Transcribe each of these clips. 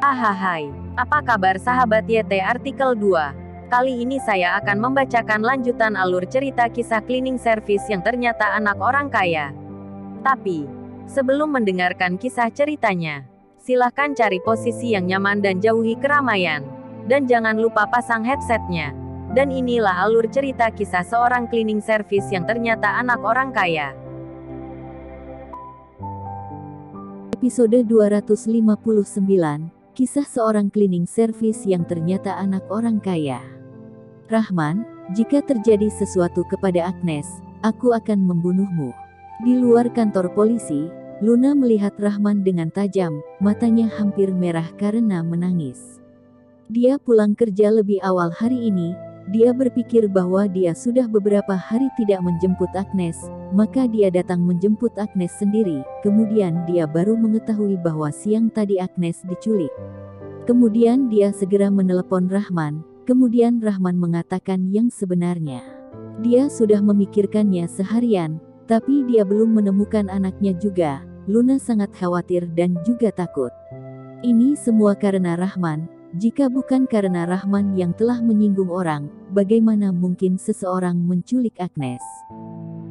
Hahaha, apa kabar sahabat YT artikel 2? Kali ini saya akan membacakan lanjutan alur cerita kisah cleaning service yang ternyata anak orang kaya. Tapi, sebelum mendengarkan kisah ceritanya, silahkan cari posisi yang nyaman dan jauhi keramaian. Dan jangan lupa pasang headsetnya. Dan inilah alur cerita kisah seorang cleaning service yang ternyata anak orang kaya. Episode 259, Kisah Seorang Cleaning Service yang Ternyata Anak Orang Kaya. Rahman, jika terjadi sesuatu kepada Agnes, aku akan membunuhmu. Di luar kantor polisi, Luna melihat Rahman dengan tajam, matanya hampir merah karena menangis. Dia pulang kerja lebih awal hari ini. Dia berpikir bahwa dia sudah beberapa hari tidak menjemput Agnes, maka dia datang menjemput Agnes sendiri. Kemudian dia baru mengetahui bahwa siang tadi Agnes diculik. Kemudian dia segera menelepon Rahman, kemudian Rahman mengatakan yang sebenarnya. Dia sudah memikirkannya seharian, tapi dia belum menemukan anaknya juga. Luna sangat khawatir dan juga takut. Ini semua karena Rahman. Jika bukan karena Rahman yang telah menyinggung orang, bagaimana mungkin seseorang menculik Agnes?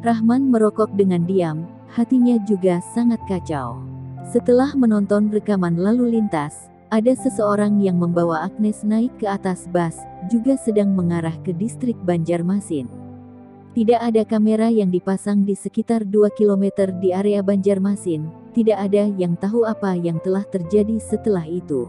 Rahman merokok dengan diam, hatinya juga sangat kacau. Setelah menonton rekaman lalu lintas, ada seseorang yang membawa Agnes naik ke atas bus, juga sedang mengarah ke distrik Banjarmasin. Tidak ada kamera yang dipasang di sekitar 2 km di area Banjarmasin, tidak ada yang tahu apa yang telah terjadi setelah itu.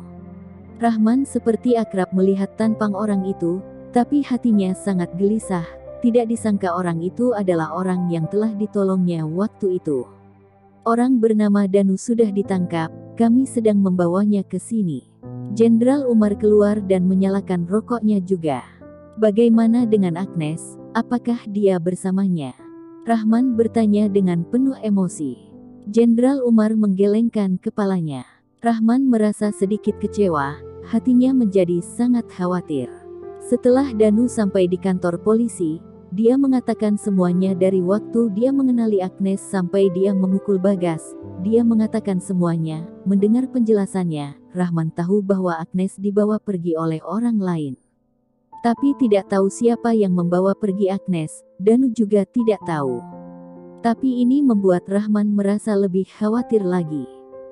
Rahman seperti akrab melihat tampang orang itu, tapi hatinya sangat gelisah. Tidak disangka orang itu adalah orang yang telah ditolongnya waktu itu. Orang bernama Danu sudah ditangkap, kami sedang membawanya ke sini. Jenderal Umar keluar dan menyalakan rokoknya juga. Bagaimana dengan Agnes, apakah dia bersamanya? Rahman bertanya dengan penuh emosi. Jenderal Umar menggelengkan kepalanya. Rahman merasa sedikit kecewa, hatinya menjadi sangat khawatir. Setelah Danu sampai di kantor polisi, dia mengatakan semuanya dari waktu dia mengenali Agnes sampai dia memukul Bagas. Dia mengatakan semuanya. Mendengar penjelasannya, Rahman tahu bahwa Agnes dibawa pergi oleh orang lain. Tapi tidak tahu siapa yang membawa pergi Agnes, Danu juga tidak tahu. Tapi ini membuat Rahman merasa lebih khawatir lagi.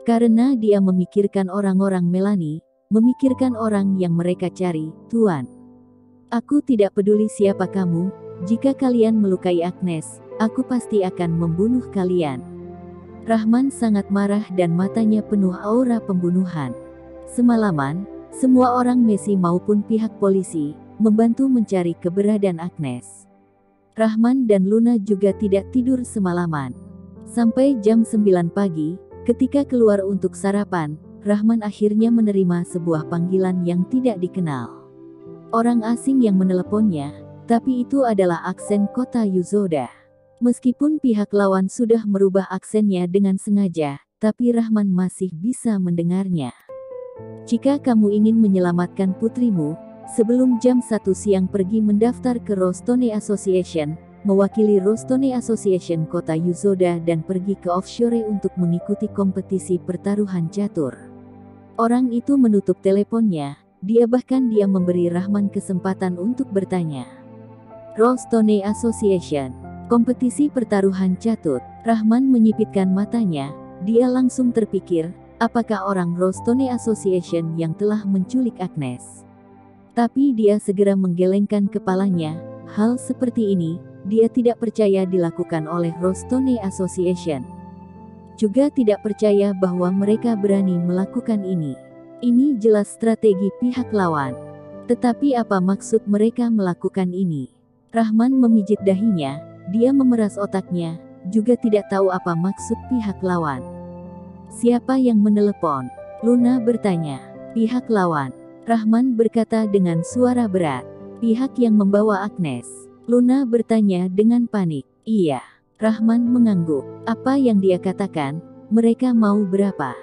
Karena dia memikirkan orang-orang Melanie, memikirkan orang yang mereka cari. Tuan, aku tidak peduli siapa kamu, jika kalian melukai Agnes, aku pasti akan membunuh kalian. Rahman sangat marah dan matanya penuh aura pembunuhan. Semalaman, semua orang Messi maupun pihak polisi, membantu mencari keberadaan Agnes. Rahman dan Luna juga tidak tidur semalaman. Sampai jam 9 pagi, ketika keluar untuk sarapan, Rahman akhirnya menerima sebuah panggilan yang tidak dikenal. Orang asing yang meneleponnya, tapi itu adalah aksen kota Yuzoda. Meskipun pihak lawan sudah merubah aksennya dengan sengaja, tapi Rahman masih bisa mendengarnya. Jika kamu ingin menyelamatkan putrimu, sebelum jam 1 siang pergi mendaftar ke Rostone Association, mewakili Rostone Association kota Yuzoda dan pergi ke offshore untuk mengikuti kompetisi pertaruhan catur. Orang itu menutup teleponnya, dia memberi Rahman kesempatan untuk bertanya. Rostone Association, kompetisi pertaruhan catur. Rahman menyipitkan matanya, dia langsung terpikir, apakah orang Rostone Association yang telah menculik Agnes? Tapi dia segera menggelengkan kepalanya, hal seperti ini, dia tidak percaya dilakukan oleh Rostone Association. Juga tidak percaya bahwa mereka berani melakukan ini. Ini jelas strategi pihak lawan. Tetapi apa maksud mereka melakukan ini? Rahman memijit dahinya, dia memeras otaknya, juga tidak tahu apa maksud pihak lawan. Siapa yang menelepon? Luna bertanya. Pihak lawan. Rahman berkata dengan suara berat. Pihak yang membawa Agnes. Luna bertanya dengan panik. Iya. Rahman mengangguk. Apa yang dia katakan? Mereka mau berapa?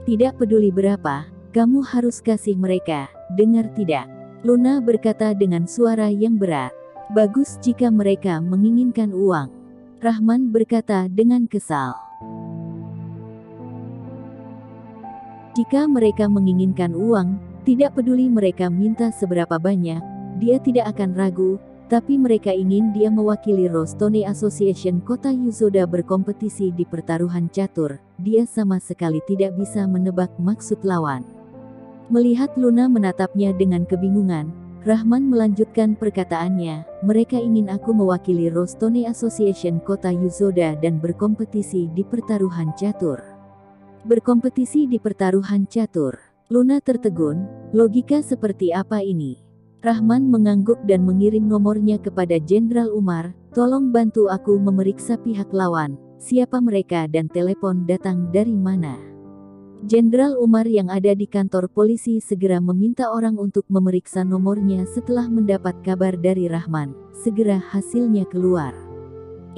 Tidak peduli berapa, kamu harus kasih mereka, dengar tidak? Luna berkata dengan suara yang berat. Bagus jika mereka menginginkan uang. Rahman berkata dengan kesal. Jika mereka menginginkan uang, tidak peduli mereka minta seberapa banyak, dia tidak akan ragu, tapi mereka ingin dia mewakili Rostone Association Kota Yuzoda berkompetisi di pertaruhan catur. Dia sama sekali tidak bisa menebak maksud lawan. Melihat Luna menatapnya dengan kebingungan, Rahman melanjutkan perkataannya, mereka ingin aku mewakili Rostone Association Kota Yuzoda dan berkompetisi di pertaruhan catur. Berkompetisi di pertaruhan catur. Luna tertegun, logika seperti apa ini? Rahman mengangguk dan mengirim nomornya kepada Jenderal Umar, tolong bantu aku memeriksa pihak lawan, siapa mereka dan telepon datang dari mana. Jenderal Umar yang ada di kantor polisi segera meminta orang untuk memeriksa nomornya setelah mendapat kabar dari Rahman. Segera hasilnya keluar.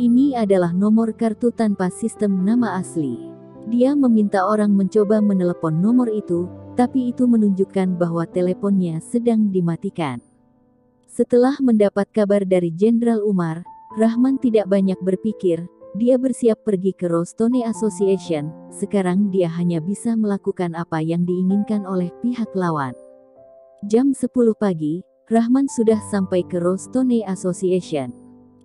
Ini adalah nomor kartu tanpa sistem nama asli. Dia meminta orang mencoba menelepon nomor itu, tapi itu menunjukkan bahwa teleponnya sedang dimatikan. Setelah mendapat kabar dari Jenderal Umar, Rahman tidak banyak berpikir. Dia bersiap pergi ke Rostone Association. Sekarang dia hanya bisa melakukan apa yang diinginkan oleh pihak lawan. Jam 10 pagi, Rahman sudah sampai ke Rostone Association.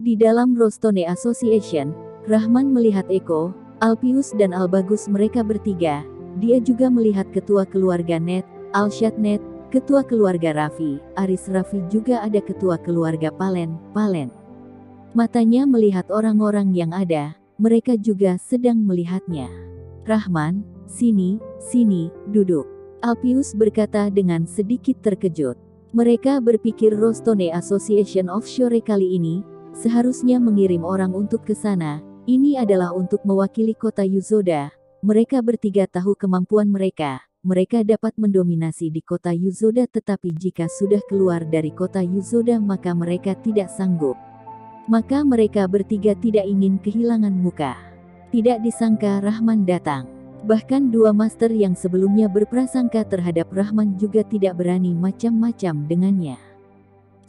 Di dalam Rostone Association, Rahman melihat Eko, Alpius dan Albagus mereka bertiga. Dia juga melihat ketua keluarga Net, Alshad Net, ketua keluarga Raffi, Aris Raffi juga ada ketua keluarga Palen. Matanya melihat orang-orang yang ada, mereka juga sedang melihatnya. Rahman, sini, duduk. Alpius berkata dengan sedikit terkejut. Mereka berpikir Rostone Association Offshore kali ini, seharusnya mengirim orang untuk ke sana. Ini adalah untuk mewakili kota Yuzoda. Mereka bertiga tahu kemampuan mereka. Mereka dapat mendominasi di kota Yuzoda, tetapi jika sudah keluar dari kota Yuzoda maka mereka tidak sanggup. Maka mereka bertiga tidak ingin kehilangan muka. Tidak disangka Rahman datang. Bahkan dua master yang sebelumnya berprasangka terhadap Rahman juga tidak berani macam-macam dengannya.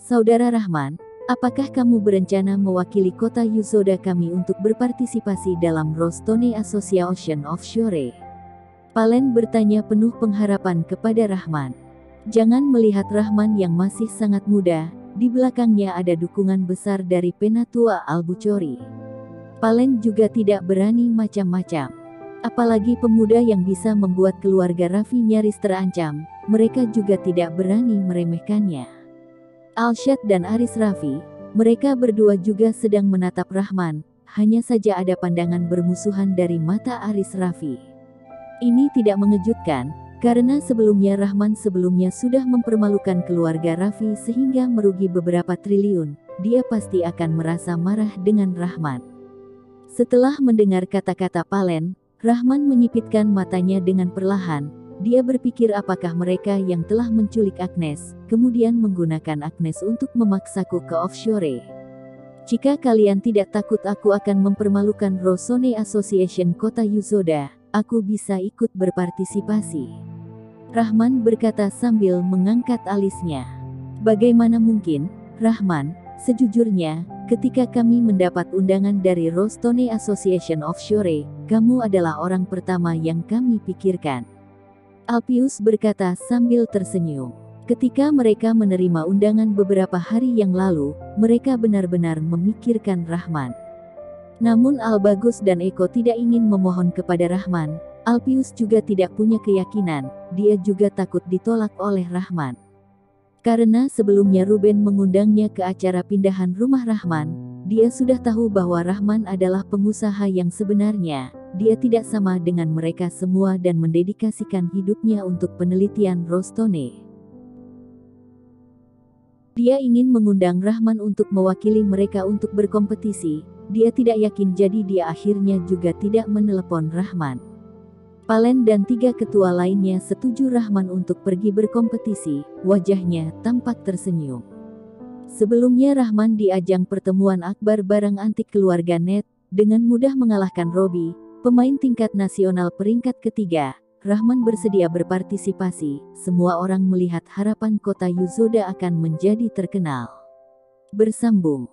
Saudara Rahman, apakah kamu berencana mewakili kota Yuzoda kami untuk berpartisipasi dalam Rostone Association Offshore? Palen bertanya penuh pengharapan kepada Rahman. Jangan melihat Rahman yang masih sangat muda. Di belakangnya ada dukungan besar dari Penatua Albuchori. Palen juga tidak berani macam-macam. Apalagi pemuda yang bisa membuat keluarga Raffi nyaris terancam, mereka juga tidak berani meremehkannya. Alshad dan Aris Raffi, mereka berdua juga sedang menatap Rahman, hanya saja ada pandangan bermusuhan dari mata Aris Raffi. Ini tidak mengejutkan, karena sebelumnya Rahman sudah mempermalukan keluarga Raffi sehingga merugi beberapa triliun, dia pasti akan merasa marah dengan Rahman. Setelah mendengar kata-kata Palen, Rahman menyipitkan matanya dengan perlahan. Dia berpikir apakah mereka yang telah menculik Agnes, kemudian menggunakan Agnes untuk memaksaku ke offshore. Jika kalian tidak takut aku akan mempermalukan Rostone Association Kota Yuzoda, aku bisa ikut berpartisipasi. Rahman berkata sambil mengangkat alisnya. Bagaimana mungkin, Rahman? Sejujurnya, ketika kami mendapat undangan dari Rostone Association Offshore, kamu adalah orang pertama yang kami pikirkan. Alpius berkata sambil tersenyum. Ketika mereka menerima undangan beberapa hari yang lalu, mereka benar-benar memikirkan Rahman. Namun Albagus dan Eko tidak ingin memohon kepada Rahman. Alpius juga tidak punya keyakinan, dia juga takut ditolak oleh Rahman. Karena sebelumnya Ruben mengundangnya ke acara pindahan rumah Rahman, dia sudah tahu bahwa Rahman adalah pengusaha yang sebenarnya, dia tidak sama dengan mereka semua dan mendedikasikan hidupnya untuk penelitian Rostone. Dia ingin mengundang Rahman untuk mewakili mereka untuk berkompetisi, dia tidak yakin jadi dia akhirnya juga tidak menelepon Rahman. Palen dan tiga ketua lainnya setuju Rahman untuk pergi berkompetisi, wajahnya tampak tersenyum. Sebelumnya Rahman di ajang pertemuan akbar barang antik keluarga Net, dengan mudah mengalahkan Robi, pemain tingkat nasional peringkat ketiga. Rahman bersedia berpartisipasi, semua orang melihat harapan kota Yuzoda akan menjadi terkenal. Bersambung.